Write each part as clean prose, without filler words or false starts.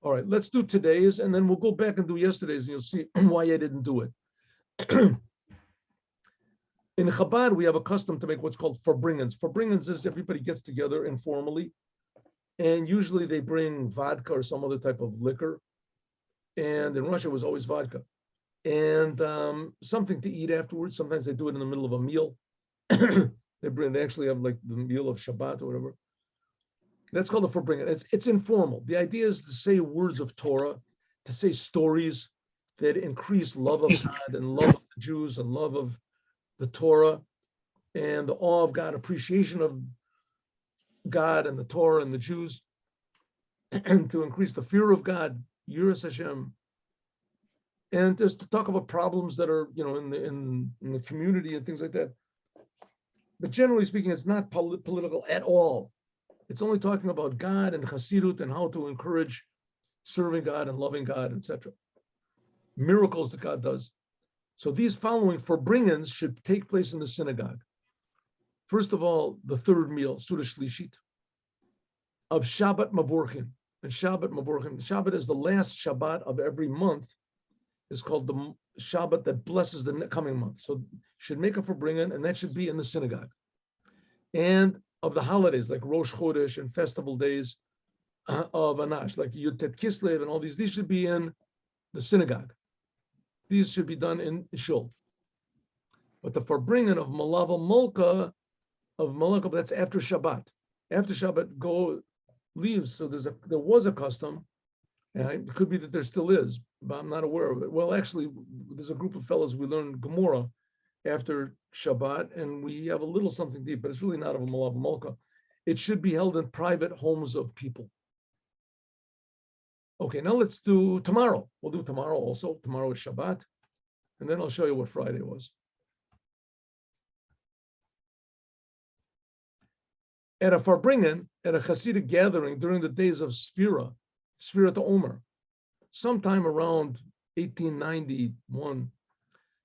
All right, let's do today's, and then we'll go back and do yesterday's, and you'll see why I didn't do it. In Chabad, we have a custom to make what's called Farbringens. Farbringens is everybody gets together informally, and usually they bring vodka or some other type of liquor. And in Russia, it was always vodka. And something to eat afterwards. Sometimes they do it in the middle of a meal. They actually have like the meal of Shabbat or whatever. That's called a Farbringen. It's informal. The idea is to say words of Torah, to say stories that increase love of God and love of the Jews and love of the Torah and the awe of God, appreciation of God and the Torah and the Jews, and to increase the fear of God, Yiras Hashem, and just to talk about problems that are, in the community and things like that. But generally speaking, it's not political at all. It's only talking about God and Hasidut and how to encourage serving God and loving God, etc. Miracles that God does. So these following Farbringens should take place in the synagogue. First of all, the third meal, Suda Shlishit, of Shabbat Mavorchim. And Shabbat Mavorchim, Shabbat is the last Shabbat of every month. It's called the Shabbat that blesses the coming month. So should make a Farbringen, and that should be in the synagogue. And of the holidays, like Rosh Chodesh and festival days of Anash, like Yud Tet Kislev and all these should be in the synagogue. These should be done in Shul. But the Farbringen of Malava Molka, that's after Shabbat. After Shabbat, leaves. So there was a custom, and it could be that there still is, but I'm not aware of it. Well, actually, there's a group of fellows we learned Gemara after Shabbat, and we have a little something deep, but it's really not of a Malava Molka. It should be held in private homes of people. Okay, now let's do tomorrow. We'll do tomorrow also. Tomorrow is Shabbat, and then I'll show you what Friday was. At a Farbringen, at a Hasidic gathering during the days of Sfira to Omer, sometime around 1891,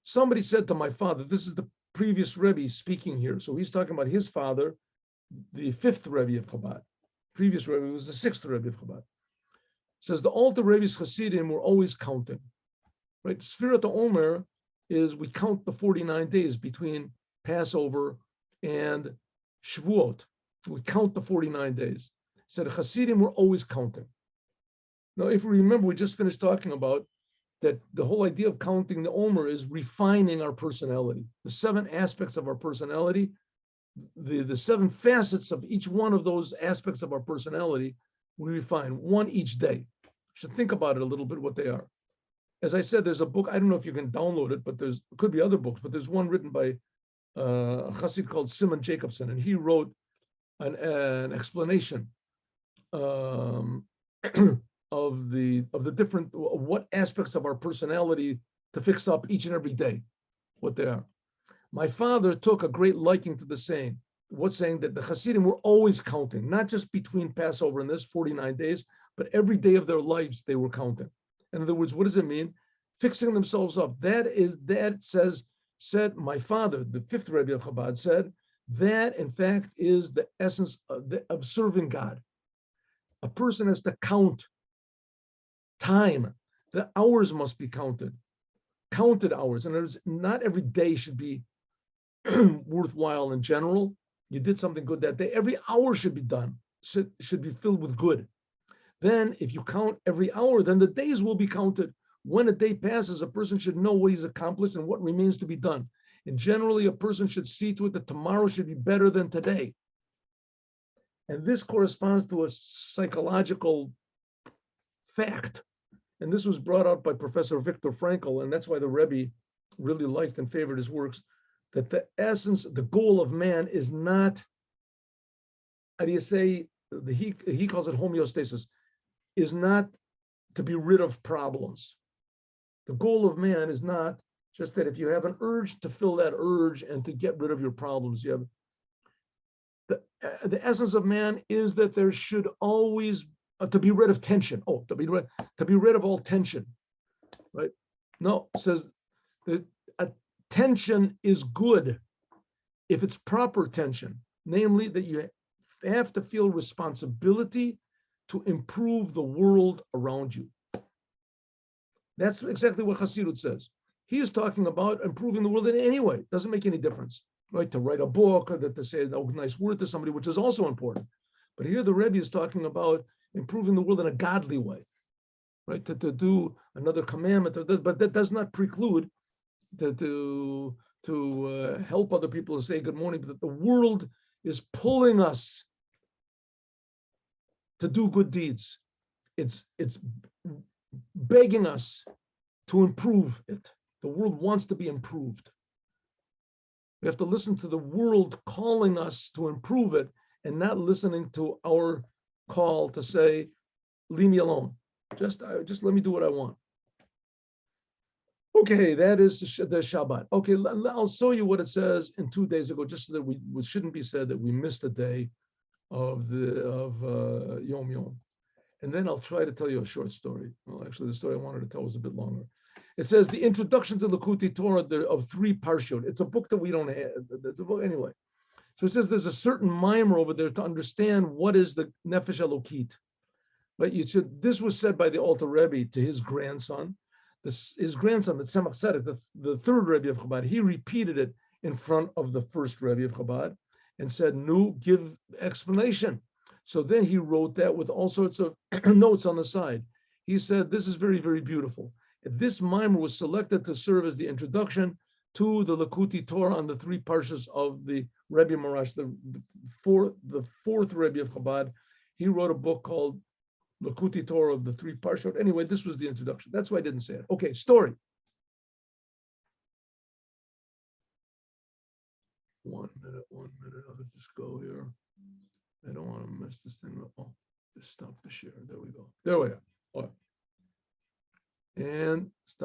somebody said to my father, this is the previous Rebbe speaking here. So he's talking about his father, the fifth Rebbe of Chabad. Previous Rebbe was the sixth Rebbe of Chabad. Says the Alter Rebbe's Hasidim were always counting. Right? Sfira to Omer is we count the 49 days between Passover and Shavuot. We count the 49 days. So the Hasidim were always counting. Now, if we remember, we just finished talking about that the whole idea of counting the Omer is refining our personality. The 7 aspects of our personality, the 7 facets of each one of those aspects of our personality, we refine one each day. You should think about it a little bit, what they are. As I said, there's a book, I don't know if you can download it, but it could be other books, but there's one written by a Chassid called Simon Jacobson, and he wrote an explanation of the different, what aspects of our personality to fix up each and every day, what they are. My father took a great liking to the saying, that the Hasidim were always counting, not just between Passover and this 49 days, but every day of their lives they were counting. In other words, what does it mean? Fixing themselves up. Said my father, the fifth Rebbe of Chabad, said, that in fact is the essence of serving God. A person has to count time. The hours must be counted hours. And not every day should be worthwhile in general. You did something good that day. Every hour should be done, should be filled with good. Then if you count every hour, then the days will be counted. When a day passes, a person should know what he's accomplished and what remains to be done. And generally, a person should see to it that tomorrow should be better than today. And this corresponds to a psychological fact. And this was brought out by Professor Viktor Frankl, and that's why the Rebbe really liked and favored his works, that the essence, the goal of man is not, how do you say, he calls it homeostasis, is not to be rid of problems. The goal of man is not just that if you have an urge, to fill that urge and to get rid of your problems. You have the essence of man is that there should always to be rid of tension. To be rid of all tension, right? No, it says that tension is good if it's proper tension, namely that you have to feel responsibility to improve the world around you. That's exactly what Hasidut says. He is talking about improving the world in any way. It doesn't make any difference, right? To write a book or to say a nice word to somebody, which is also important. But here the Rebbe is talking about improving the world in a godly way, right? To do another commandment, but that does not preclude to help other people to say good morning, but that the world is pulling us to do good deeds. It's begging us to improve it. The world wants to be improved. We have to listen to the world calling us to improve it and not listening to our call to say, leave me alone. Just let me do what I want. Okay, that is the Shabbat. Okay, I'll show you what it says in 2 days ago, just so that we shouldn't be said that we missed a day of Yom Yom. And then I'll try to tell you a short story. Well, actually, the story I wanted to tell was a bit longer. It says the introduction to Likutei Torah of 3 parshot. It's a book that we don't have. It's a book anyway. So it says there's a certain mimer over there to understand what is the Nefesh Elokit. But this was said by the Alter Rebbe to his grandson. His grandson, the Tzemach Tzedek, the third Rebbe of Chabad, he repeated it in front of the first Rebbe of Chabad and said, "Nu, give explanation." So then he wrote that with all sorts of notes on the side. He said, "This is very, very beautiful." This mimer was selected to serve as the introduction to the Likutei Torah on the 3 parshas of the Rebbe Marash, the fourth Rebbe of Chabad. He wrote a book called Likutei Torah of the 3 parshot. Anyway, this was the introduction. That's why I didn't say it. Okay, story. 1 minute. I'll just go here. I don't want to mess this thing up. Oh, just stop the share. There we go. There we are. All right. And stop.